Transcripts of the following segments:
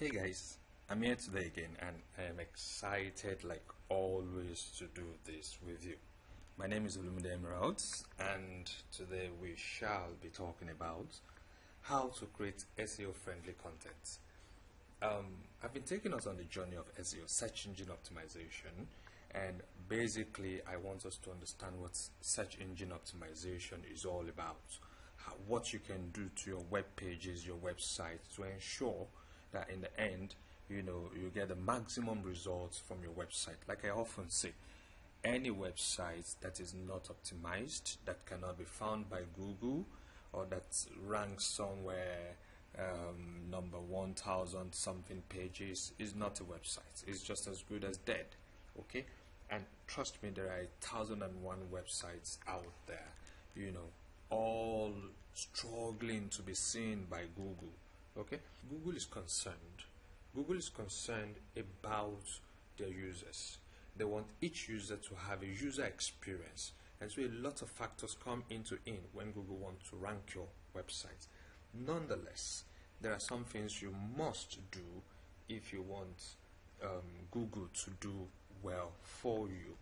Hey guys, I'm here today again and I am excited like always to do this with you. My name is Olumide Emeralds and today we shall be talking about how to create SEO friendly content. I've been taking us on the journey of SEO, search engine optimization, and basically I want us to understand what search engine optimization is all about, what you can do to your web pages, your website to ensure that in the end, you get the maximum results from your website. Like I often say, any website that is not optimized, that cannot be found by Google, or that ranks somewhere number 1000 something pages is not a website. It's just as good as dead. Okay, and trust me, there are 1001 websites out there, all struggling to be seen by Google. Okay, Google is concerned about their users. They want each user to have a user experience, and so a lot of factors come into when Google wants to rank your website. Nonetheless, there are some things you must do if you want Google to do well for you.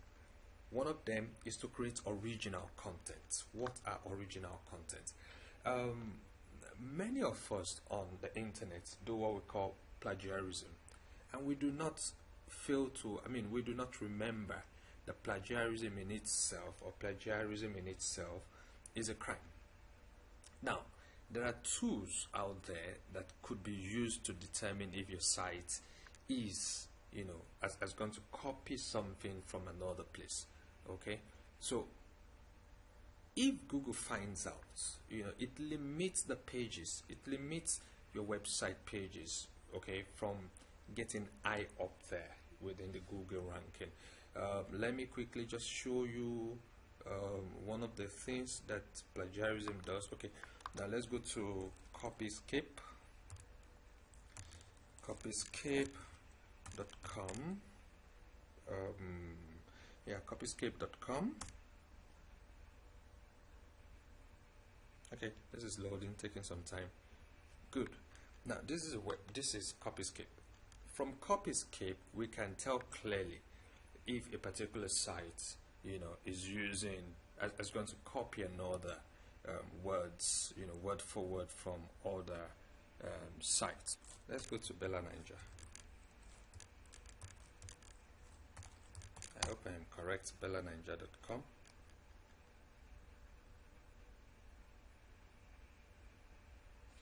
One of them is to create original content. What are original content? Many of us on the internet do what we call plagiarism, and we do not remember that plagiarism in itself is a crime. Now, there are tools out there that could be used to determine if your site is, as going to copy something from another place. Okay, so if Google finds out, it limits the pages, it limits your website pages, okay, from getting high up there within the Google ranking. Let me quickly just show you one of the things that plagiarism does. Okay, now let's go to copyscape.com. Copyscape.com. Okay, this is loading, taking some time. Good. Now this is Copyscape. From Copyscape, we can tell clearly if a particular site, is using as going to copy another words, word for word from other sites. Let's go to Bella Ninja. I hope I am correct. BellaNinja.com.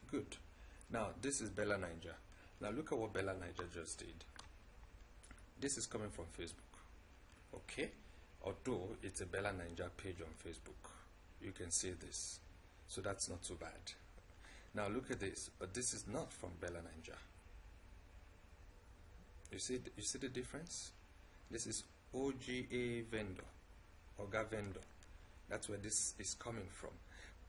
Good. Now this is Bella Ninja. Now look at what Bella Ninja just did. This is coming from Facebook. Okay, although it's a Bella Ninja page on Facebook, you can see this, so that's not too bad. Now look at this, but this is not from Bella Ninja. You see the difference? This is OGA vendor, Oga vendor. That's where this is coming from.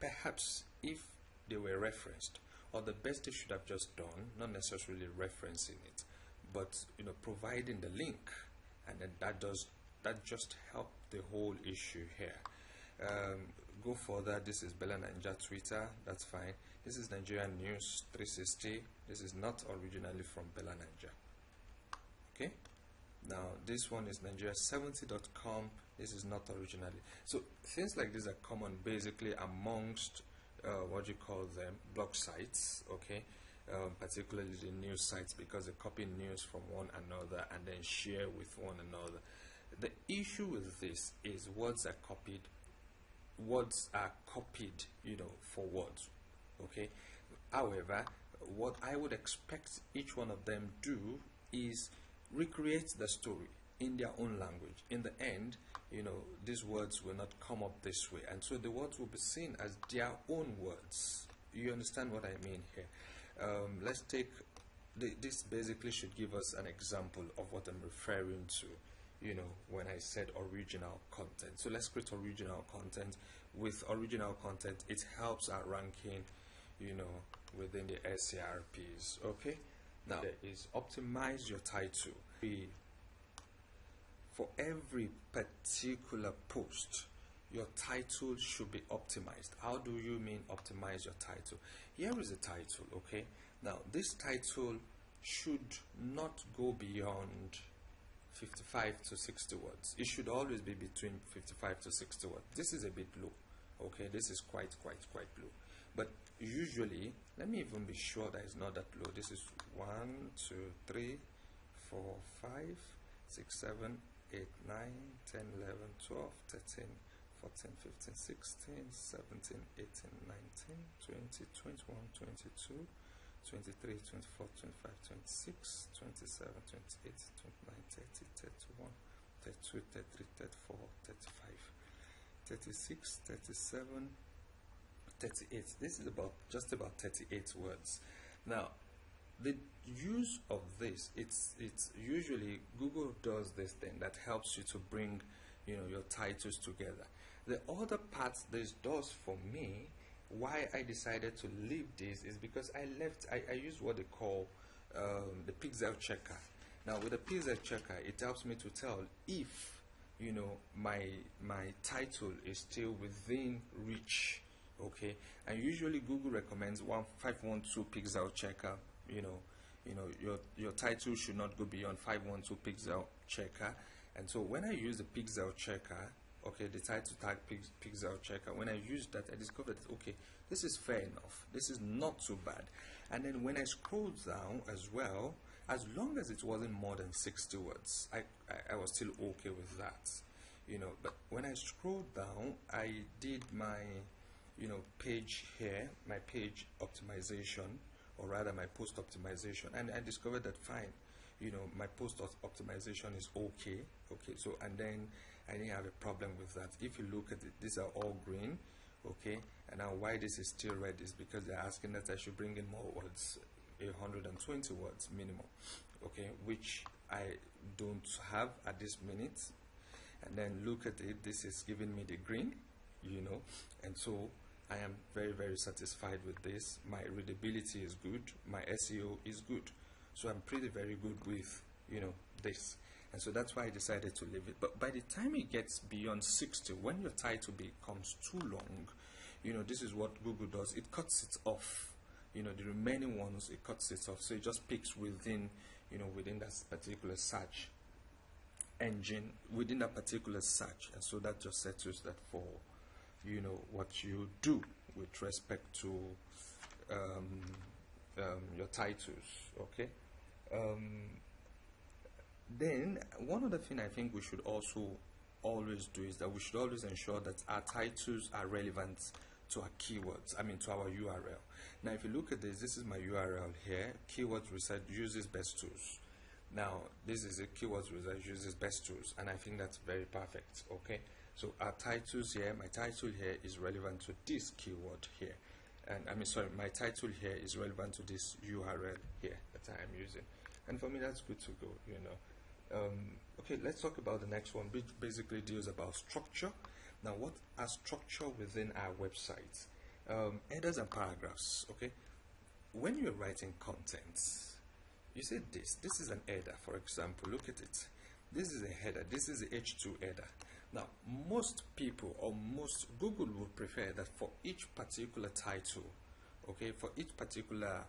Perhaps if they were referenced, or the best they should have just done, not necessarily referencing it, but providing the link, and then that just helped the whole issue here. Go further. This is Bella Ninja Twitter. That's fine. This is Nigerian News 360. This is not originally from Bella Ninja. Okay. Now this one is Nigeria70.com. This is not originally. So things like this are common basically amongst blog sites, okay, particularly the news sites, because they copy news from one another and then share with one another. The issue with this is words are copied for words, okay. However, what I would expect each one of them do is recreate the story in their own language. In the end, these words will not come up this way, and so the words will be seen as their own words. You understand what I mean here? Let's take this. Basically should give us an example of what I'm referring to, when I said original content. So let's create original content. With original content, it helps our ranking, within the SERPs. Okay, now there is optimize your title. For every particular post, your title should be optimized. How do you mean optimize your title? Here is the title, okay? Now, this title should not go beyond 55 to 60 words. It should always be between 55 to 60 words. This is a bit low. Okay, this is quite low. But usually, let me even be sure that it's not that low. This is 1, 2, 3, 4, 5, 6, 7, 8, 9, 10, 11, 12, 13, 14, 15, 16, 17, 18, 19, 20, 21, 22, 23, 24, 25, 26, 27, 28, 29, 30, 31, 32, 33, 34, 35, 36, 37, 38. This is just about 38 words. Now, the use of this, it's usually Google does this thing that helps you to bring, your titles together. The other part this does for me, why I decided to leave this, is because I use what they call the pixel checker. Now with the pixel checker, it helps me to tell if my title is still within reach. Okay, and usually Google recommends 512 pixel checker. Your title should not go beyond 512 pixel checker. And so when I use the pixel checker, okay, the title tag pixel checker, when I used that, I discovered that, okay, this is fair enough, this is not too bad. And then when I scrolled down as well, as long as it wasn't more than 60 words, I was still okay with that, but when I scrolled down, I did my page here, my page optimization, or rather my post optimization, and I discovered that fine, my post optimization is okay. So, and then I didn't have a problem with that. If you look at it, these are all green. Okay, and now why this is still red is because they're asking that I should bring in more words, 120 words minimum. Okay, which I don't have at this minute. And then look at it, this is giving me the green, and so I am very satisfied with this. My readability is good, my SEO is good, so I'm pretty very good with this, and so that's why I decided to leave it. But by the time it gets beyond 60, when your title becomes too long, this is what Google does, it cuts it off. The remaining ones, it cuts it off, so it just picks within within that particular search engine, within that particular search, and so that just settles that for what you do with respect to your titles. Okay, then one other thing I think we should also always do is that we should always ensure that our titles are relevant to our keywords, to our URL. Now if you look at this is my URL here, keywords research uses best tools. Now this is a keywords research uses best tools, and I think that's very perfect. Okay, so our titles here, my title here is relevant to this keyword here, and my title here is relevant to this URL here that I am using, and for me that's good to go. Okay, let's talk about the next one, which basically deals about structure. Now what are structure within our website? Headers and paragraphs. Okay, when you're writing content, you see this is an header, for example. Look at it, this is a header, this is the H2 header. Now most people, or most Google would prefer that for each particular title, okay, for each particular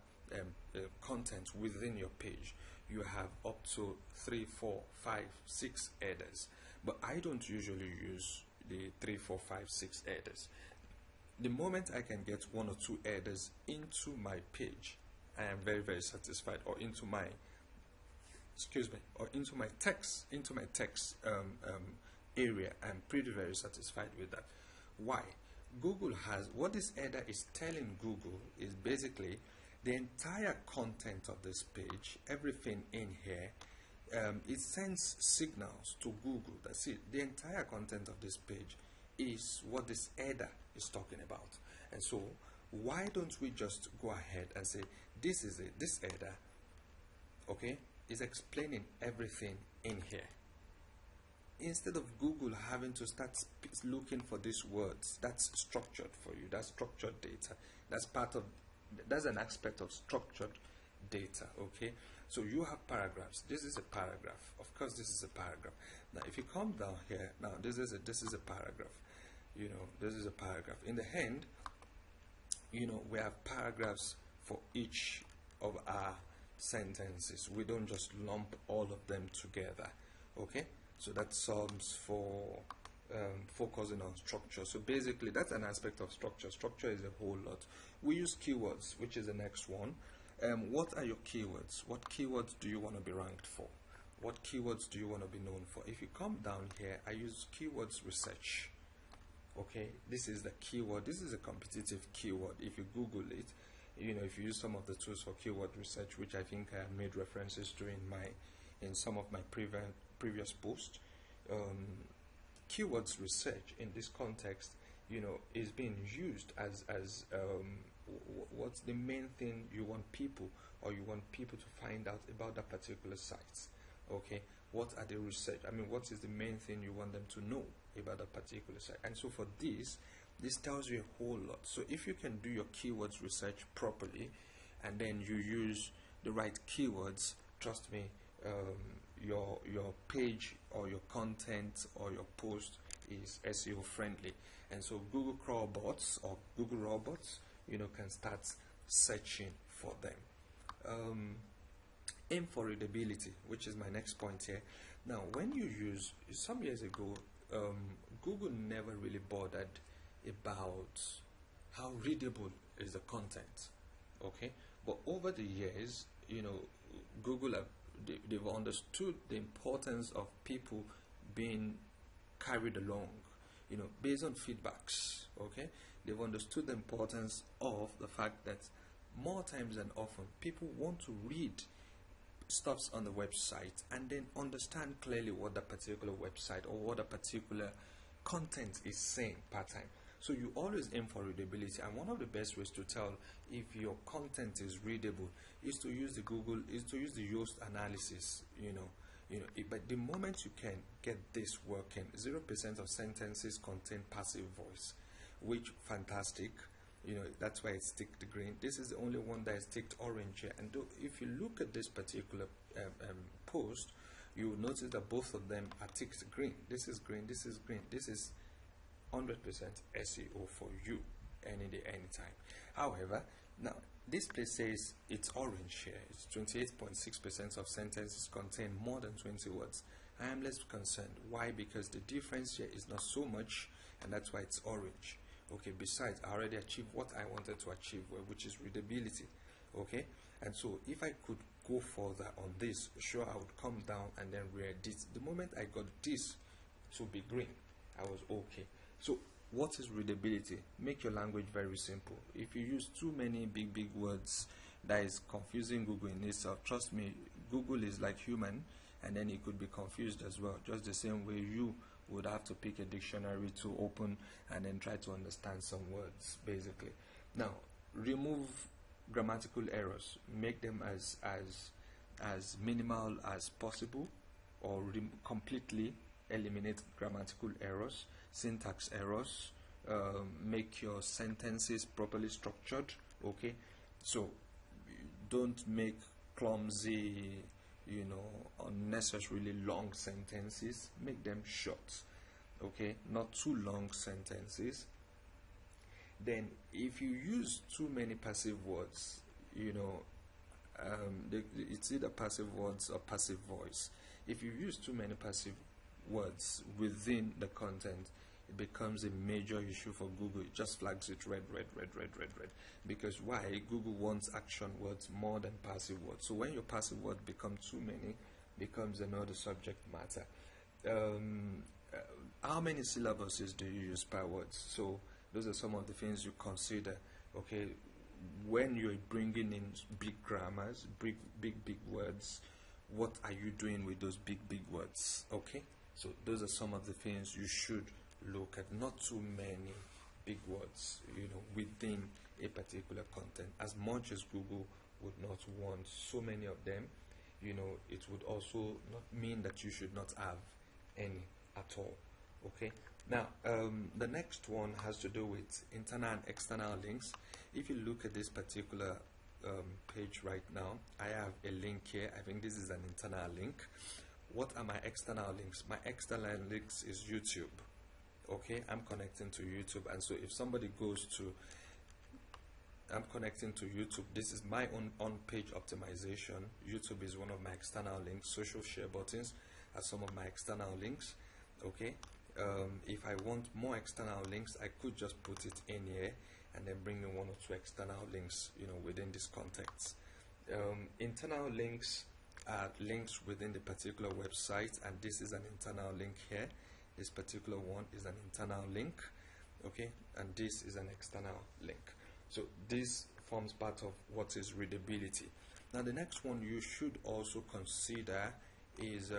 content within your page, you have up to 3, 4, 5, 6 headers. But I don't usually use the 3, 4, 5, 6 headers. The moment I can get 1 or 2 headers into my page, I am very satisfied, or into my into my text area. I'm pretty very satisfied with that. Why? Google has, what this header is telling Google is basically the entire content of this page, everything in here. It sends signals to Google. That's it. The entire content of this page is what this header is talking about. And so why don't we just go ahead and say this is it, this header, okay, is explaining everything in here, instead of Google having to start looking for these words. That's structured for you, that's structured data, that's an aspect of structured data. Okay, so you have paragraphs. This is a paragraph, of course this is a paragraph. Now if you come down here, now this is a paragraph, this is a paragraph. In the end, we have paragraphs for each of our sentences. We don't just lump all of them together. Okay, so that solves for focusing on structure. So basically that's an aspect of structure. Structure is a whole lot. We use keywords, which is the next one. What are your keywords? What keywords do you want to be ranked for? What keywords do you want to be known for? If you come down here, I use keywords research. Okay, this is the keyword. This is a competitive keyword. If you Google it, if you use some of the tools for keyword research, which I think I made references to in some of my previous posts, keywords research in this context, is being used as what's the main thing you want people to find out about that particular site. Okay, what are the research? What is the main thing you want them to know about a particular site? And so for this tells you a whole lot. So if you can do your keywords research properly, and then you use the right keywords, trust me, your page or your content or your post is SEO friendly. And so Google crawl bots or Google robots, can start searching for them. Aim for readability, which is my next point here. Now, when you use, some years ago, Google never really bothered about how readable is the content. Okay, but over the years, Google they've understood the importance of people being carried along, based on feedbacks. Okay, they've understood the importance of the fact that more times than often people want to read stuffs on the website and then understand clearly what the particular website or what a particular content is saying part time. So you always aim for readability, and one of the best ways to tell if your content is readable is to use the Yoast analysis. But the moment you can get this working, 0% of sentences contain passive voice, which fantastic. That's why it's ticked green. This is the only one that is ticked orange here. And if you look at this particular post, you will notice that both of them are ticked green. This is green, this is green. This is 100% SEO for you any day, anytime. However, now this place says it's orange here. It's 28.6% of sentences contain more than 20 words. I am less concerned. Why? Because the difference here is not so much, and that's why it's orange. Okay, besides, I already achieved what I wanted to achieve, which is readability. Okay, and so if I could go further on this, sure, I would come down and then re-edit. The moment I got this to be green, I was okay. So what is readability? Make your language very simple. If you use too many big words, that is confusing Google in itself. Trust me, Google is like human, and then it could be confused as well, just the same way you would have to pick a dictionary to open and then try to understand some words, basically. Now, remove grammatical errors. Make them as minimal as possible, or completely eliminate grammatical errors, syntax errors. Make your sentences properly structured. Okay, so don't make clumsy, unnecessarily long sentences. Make them short. Okay, not too long sentences. Then if you use too many passive words, it's either passive words or passive voice. If you use too many passive words within the content, it becomes a major issue for Google. It just flags it red. Because why? Google wants action words more than passive words. So when your passive words become too many, becomes another subject matter. How many syllables do you use per word? So those are some of the things you consider. Okay, when you're bringing in big grammars, big words, what are you doing with those big words? Okay, so those are some of the things you should look at. Not too many big words, within a particular content. As much as Google would not want so many of them, it would also not mean that you should not have any at all. Okay, now the next one has to do with internal and external links. If you look at this particular page right now, I have a link here. I think this is an internal link. What are my external links? My external links is YouTube. Okay, I'm connecting to YouTube, and so if somebody goes to I'm connecting to YouTube. This is my own on-page optimization. YouTube is one of my external links. Social share buttons are some of my external links. Okay. If I want more external links, I could just put it in here and then bring in one or two external links, within this context. Internal links are links within the particular website, and this is an internal link here. This particular one is an internal link, okay, and this is an external link. So this forms part of what is readability. Now the next one you should also consider is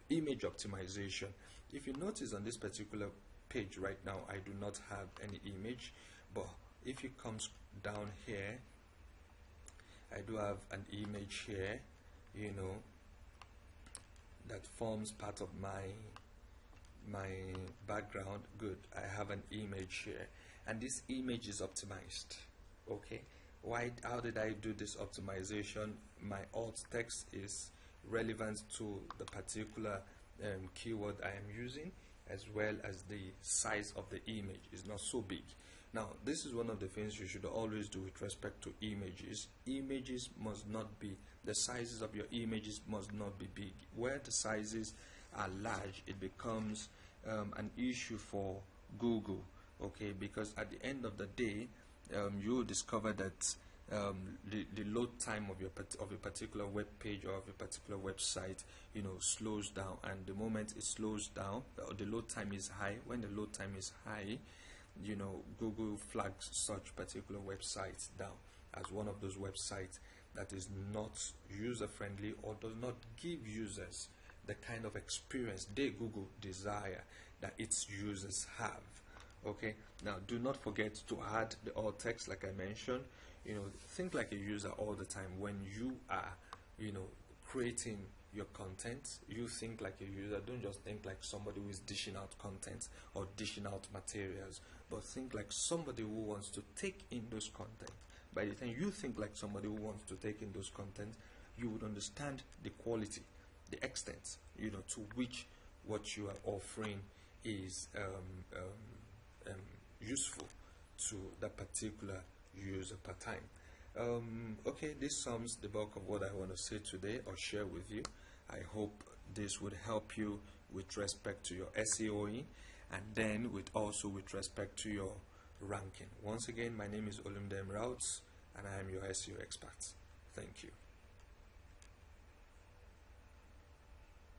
image optimization. If you notice on this particular page right now, I do not have any image, but if you come down here, I do have an image here, that forms part of my background. Good, I have an image here, and this image is optimized. Okay, how did I do this optimization? My alt text is relevant to the particular keyword I am using, as well as the size of the image is not so big. Now this is one of the things you should always do with respect to images. Images must not be, the sizes of your images must not be big. Where the sizes are large, it becomes an issue for Google, okay, because at the end of the day, you will discover that the load time of a particular web page or of a particular website, slows down, and the moment it slows down, the load time is high. When the load time is high, Google flags such particular websites down as one of those websites that is not user friendly or does not give users the kind of experience Google desire that its users have. Okay, now do not forget to add the alt text like I mentioned. Think like a user all the time. When you are creating your content, you think like a user. Don't just think like somebody who is dishing out content or dishing out materials, but think like somebody who wants to take in those content. By the time you think like somebody who wants to take in those content, you would understand the quality, the extent, to which what you are offering is useful to that particular user per time. Okay, this sums the bulk of what I want to say today or share with you. I hope this would help you with respect to your SEOing, and then also with respect to your ranking. Once again, my name is Olumide Emiraut, and I am your SEO expert. Thank you.